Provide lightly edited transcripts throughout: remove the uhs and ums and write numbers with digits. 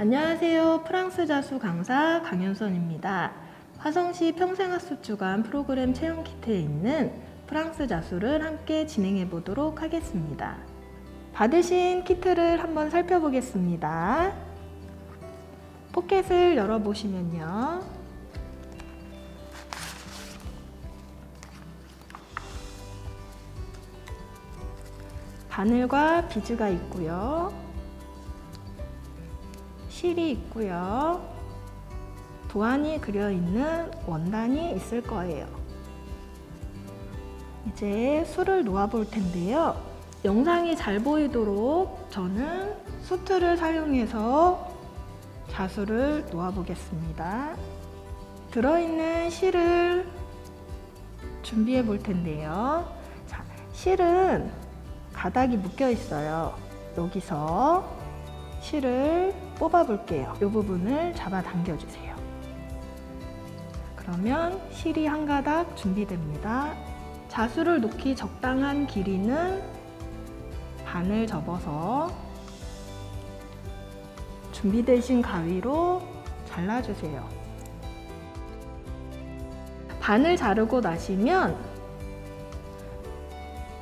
안녕하세요. 프랑스 자수 강사 강윤선입니다. 화성시 평생학습 주간 프로그램 체험 키트에 있는 프랑스 자수를 함께 진행해 보도록 하겠습니다. 받으신 키트를 한번 살펴보겠습니다. 포켓을 열어보시면요. 바늘과 비즈가 있고요. 실이 있고요. 도안이 그려있는 원단이 있을 거예요. 이제 술을 놓아 볼 텐데요. 영상이 잘 보이도록 저는 수트를 사용해서 자수를 놓아 보겠습니다. 들어있는 실을 준비해 볼 텐데요. 자, 실은 가닥이 묶여 있어요. 여기서 실을 뽑아 볼게요. 이 부분을 잡아 당겨 주세요. 그러면 실이 한 가닥 준비됩니다. 자수를 놓기 적당한 길이는 반을 접어서 준비되신 가위로 잘라주세요. 반을 자르고 나시면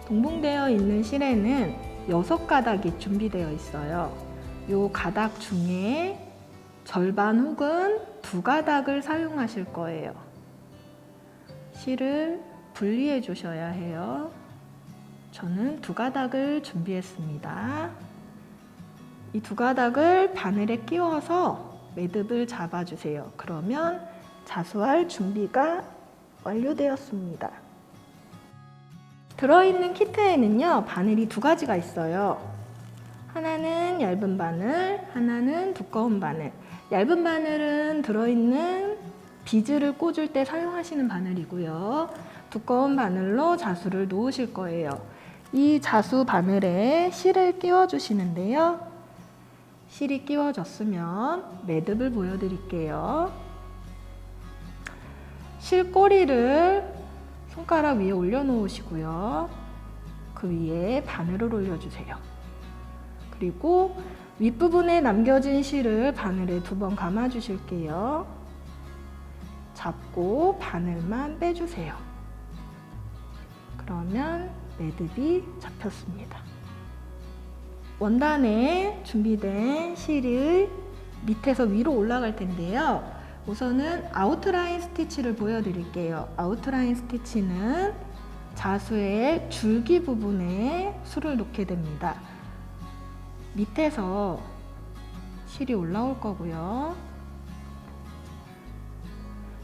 동봉되어 있는 실에는 6가닥이 준비되어 있어요. 이 가닥 중에 절반 혹은 2가닥을 사용하실 거예요. 실을 분리해 주셔야 해요. 저는 2가닥을 준비했습니다. 이 2가닥을 바늘에 끼워서 매듭을 잡아주세요. 그러면 자수할 준비가 완료되었습니다. 들어있는 키트에는요, 바늘이 2가지가 있어요. 하나는 얇은 바늘, 하나는 두꺼운 바늘. 얇은 바늘은 들어있는 비즈를 꽂을 때 사용하시는 바늘이고요. 두꺼운 바늘로 자수를 놓으실 거예요. 이 자수 바늘에 실을 끼워 주시는데요. 실이 끼워졌으면 매듭을 보여드릴게요. 실 꼬리를 손가락 위에 올려놓으시고요. 그 위에 바늘을 올려주세요. 그리고 윗부분에 남겨진 실을 바늘에 2번 감아 주실게요. 잡고 바늘만 빼주세요. 그러면 매듭이 잡혔습니다. 원단에 준비된 실이 밑에서 위로 올라갈 텐데요. 우선은 아웃라인 스티치를 보여드릴게요. 아웃라인 스티치는 자수의 줄기 부분에 술을 놓게 됩니다. 밑에서 실이 올라올 거고요.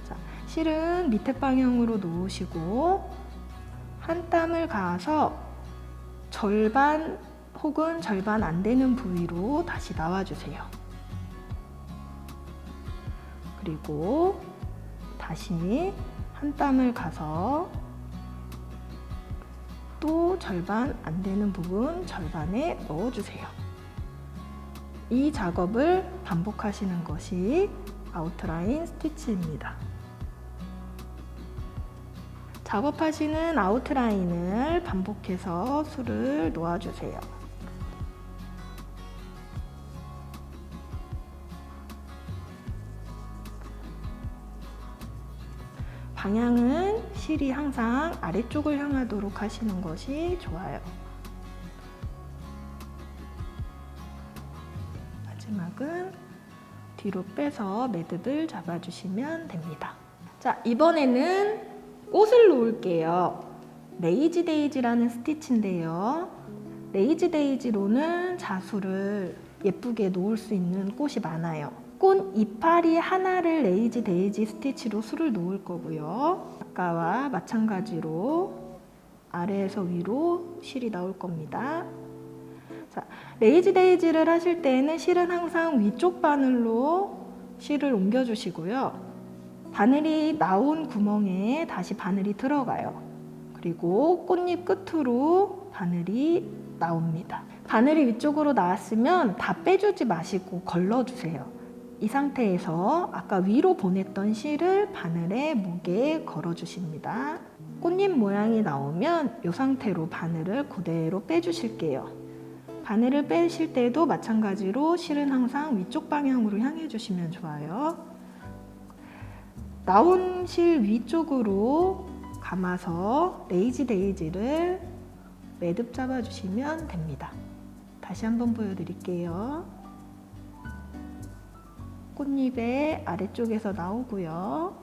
자, 실은 밑에 방향으로 놓으시고 한 땀을 가서 절반 혹은 절반 안 되는 부위로 다시 나와주세요. 그리고 다시 한 땀을 가서 또 절반 안 되는 부분 절반에 넣어주세요. 이 작업을 반복하시는 것이 아웃라인 스티치입니다. 작업하시는 아웃라인을 반복해서 술을 놓아주세요. 방향은 실이 항상 아래쪽을 향하도록 하시는 것이 좋아요. 마지막은 뒤로 빼서 매듭을 잡아주시면 됩니다. 자, 이번에는 꽃을 놓을게요. 레이지 데이지라는 스티치인데요. 레이지 데이지로는 자수를 예쁘게 놓을 수 있는 꽃이 많아요. 꽃 이파리 하나를 레이지 데이지 스티치로 술을 놓을 거고요. 아까와 마찬가지로 아래에서 위로 실이 나올 겁니다. 자, 레이지 데이지를 하실 때에는 실은 항상 위쪽 바늘로 실을 옮겨주시고요. 바늘이 나온 구멍에 다시 바늘이 들어가요. 그리고 꽃잎 끝으로 바늘이 나옵니다. 바늘이 위쪽으로 나왔으면 다 빼주지 마시고 걸러주세요. 이 상태에서 아까 위로 보냈던 실을 바늘의 목에 걸어주십니다. 꽃잎 모양이 나오면 이 상태로 바늘을 그대로 빼주실게요. 바늘을 빼실 때도 마찬가지로 실은 항상 위쪽 방향으로 향해 주시면 좋아요. 나온 실 위쪽으로 감아서 레이지 데이지를 매듭 잡아주시면 됩니다. 다시 한번 보여드릴게요. 꽃잎의 아래쪽에서 나오고요.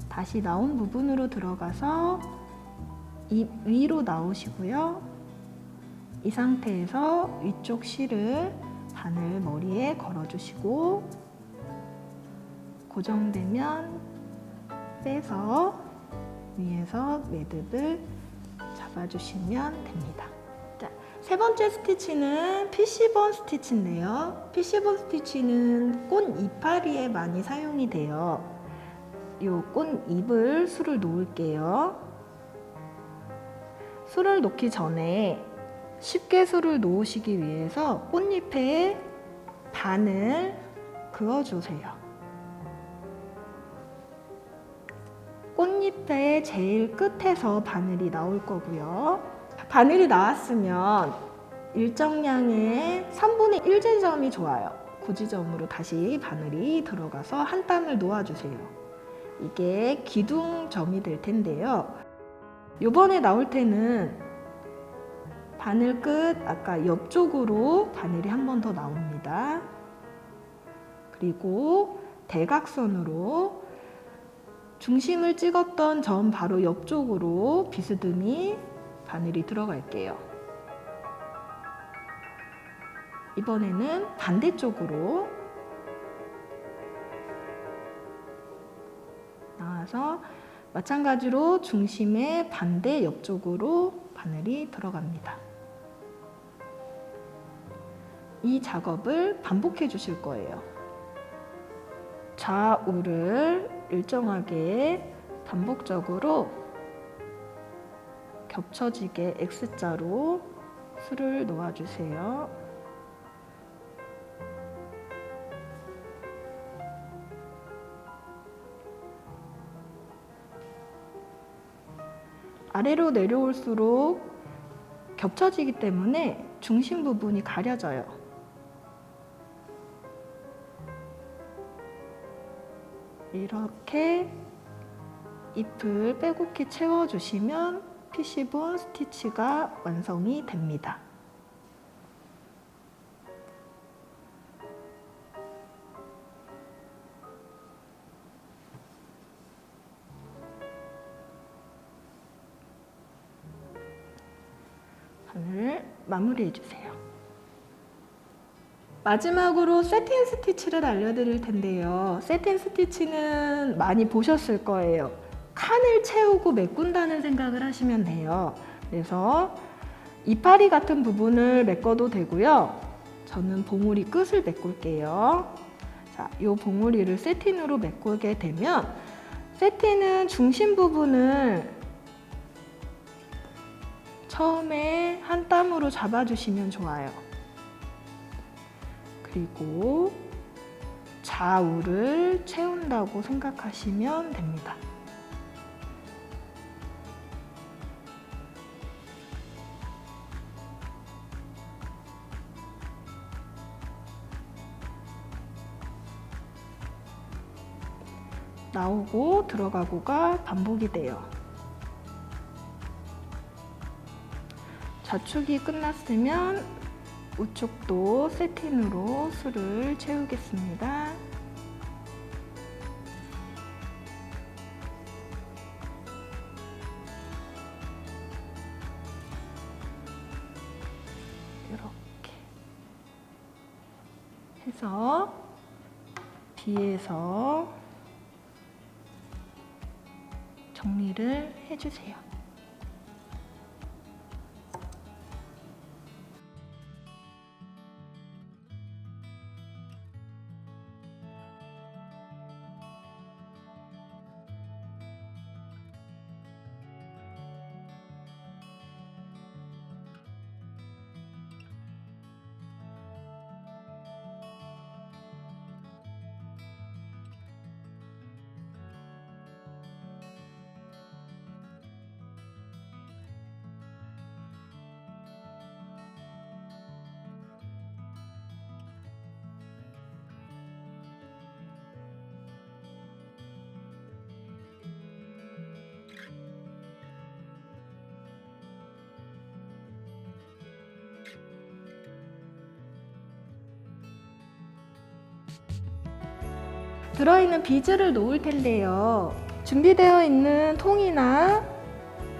다시 나온 부분으로 들어가서 잎 위로 나오시고요. 이 상태에서 위쪽 실을 바늘 머리에 걸어주시고 고정되면 빼서 위에서 매듭을 잡아주시면 됩니다. 자, 세 번째 스티치는 피시본 스티치인데요. 피시본 스티치는 꽃 이파리에 많이 사용이 돼요. 이 꽃잎을 술을 놓을게요. 술을 놓기 전에 쉽게 술을 놓으시기 위해서 꽃잎에 반을 그어주세요. 꽃잎의 제일 끝에서 바늘이 나올 거고요. 바늘이 나왔으면 일정량의 3분의 1 지점이 좋아요. 그 지점으로 다시 바늘이 들어가서 한 땀을 놓아주세요. 이게 기둥점이 될 텐데요. 이번에 나올 때는 바늘 끝 아까 옆쪽으로 바늘이 한 번 더 나옵니다. 그리고 대각선으로 중심을 찍었던 점 바로 옆쪽으로 비스듬히 바늘이 들어갈게요. 이번에는 반대쪽으로 나와서 마찬가지로 중심의 반대 옆쪽으로 바늘이 들어갑니다. 이 작업을 반복해 주실 거예요. 좌우를 일정하게 반복적으로 겹쳐지게 X자로 술을 놓아주세요. 아래로 내려올수록 겹쳐지기 때문에 중심 부분이 가려져요. 이렇게 잎을 빼곡히 채워주시면 피시본 스티치가 완성이 됩니다. 바늘 마무리해 주세요. 마지막으로 세틴 스티치를 알려드릴 텐데요. 세틴 스티치는 많이 보셨을 거예요. 칸을 채우고 메꾼다는 생각을 하시면 돼요. 그래서 이파리 같은 부분을 메꿔도 되고요. 저는 봉우리 끝을 메꿀게요. 자, 이 봉우리를 세틴으로 메꾸게 되면 세틴은 중심 부분을 처음에 한 땀으로 잡아주시면 좋아요. 그리고 좌우를 채운다고 생각하시면 됩니다. 나오고 들어가고가 반복이 돼요. 좌측이 끝났으면 우측도 세틴으로 술을 채우겠습니다. 이렇게 해서 뒤에서 정리를 해주세요. 들어있는 비즈를 놓을 텐데요. 준비되어 있는 통이나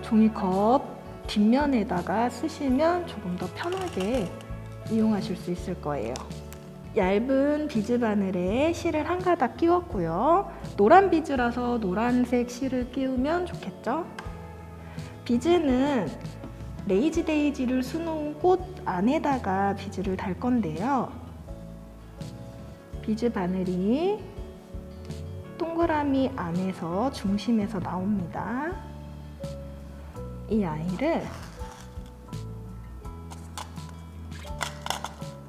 종이컵 뒷면에다가 쓰시면 조금 더 편하게 이용하실 수 있을 거예요. 얇은 비즈 바늘에 실을 한 가닥 끼웠고요. 노란 비즈라서 노란색 실을 끼우면 좋겠죠? 비즈는 레이지 데이지를 수놓은 꽃 안에다가 비즈를 달 건데요. 비즈 바늘이 동그라미 안에서 중심에서 나옵니다. 이 아이를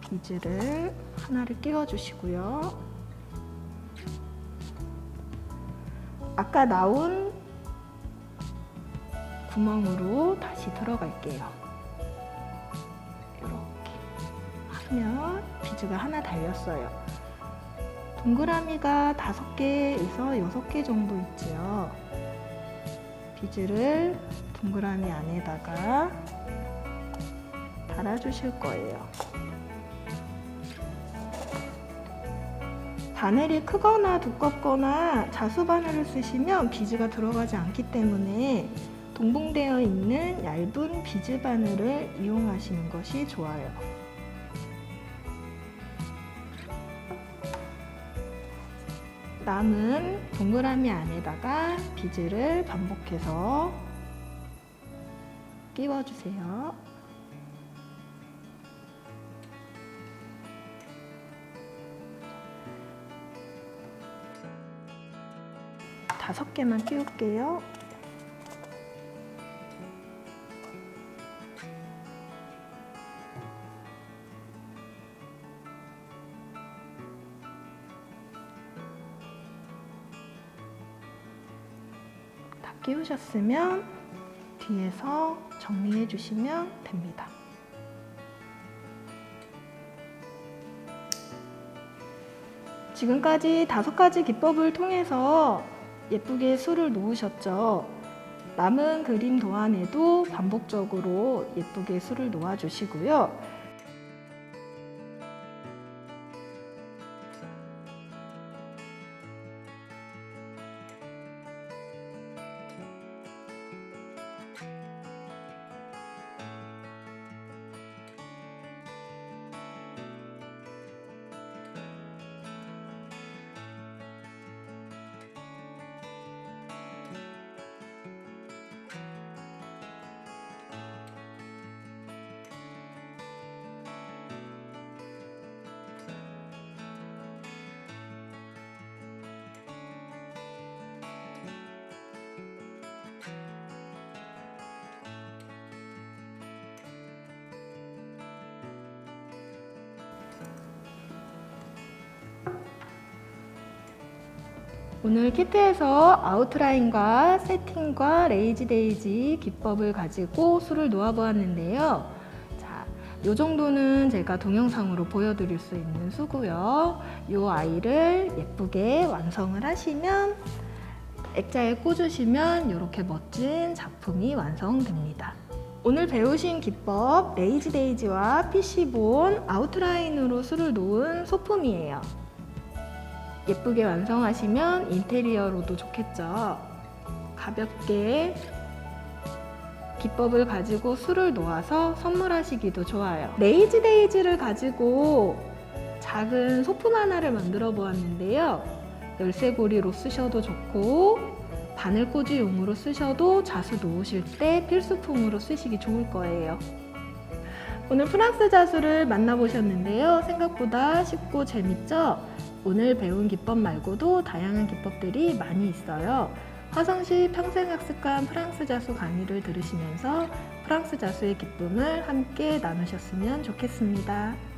비즈를 하나를 끼워 주시고요. 아까 나온 구멍으로 다시 들어갈게요. 이렇게 하면 비즈가 하나 달렸어요. 동그라미가 5개에서 6개 정도 있지요. 비즈를 동그라미 안에다가 달아주실 거예요. 바늘이 크거나 두껍거나 자수 바늘을 쓰시면 비즈가 들어가지 않기 때문에 동봉되어 있는 얇은 비즈 바늘을 이용하시는 것이 좋아요. 남은 동그라미 안에다가 비즈를 반복해서 끼워주세요. 다섯 개만 끼울게요. 다 끼우셨으면 뒤에서 정리해 주시면 됩니다. 지금까지 5가지 기법을 통해서 예쁘게 술을 놓으셨죠? 남은 그림 도안에도 반복적으로 예쁘게 술을 놓아주시고요. 오늘 키트에서 아웃라인과 세팅과 레이지 데이지 기법을 가지고 술을 놓아 보았는데요. 자, 요 정도는 제가 동영상으로 보여드릴 수 있는 수고요. 요 아이를 예쁘게 완성을 하시면 액자에 꽂으시면 이렇게 멋진 작품이 완성됩니다. 오늘 배우신 기법 레이지 데이지와 PC본 아웃라인으로 술을 놓은 소품이에요. 예쁘게 완성하시면 인테리어로도 좋겠죠. 가볍게 기법을 가지고 술을 놓아서 선물하시기도 좋아요. 레이지 데이지를 가지고 작은 소품 하나를 만들어 보았는데요. 열쇠고리로 쓰셔도 좋고 바늘꽂이용으로 쓰셔도 자수 놓으실 때 필수품으로 쓰시기 좋을 거예요. 오늘 프랑스 자수를 만나보셨는데요. 생각보다 쉽고 재밌죠? 오늘 배운 기법 말고도 다양한 기법들이 많이 있어요. 화성시 평생학습관 프랑스 자수 강의를 들으시면서 프랑스 자수의 기쁨을 함께 나누셨으면 좋겠습니다.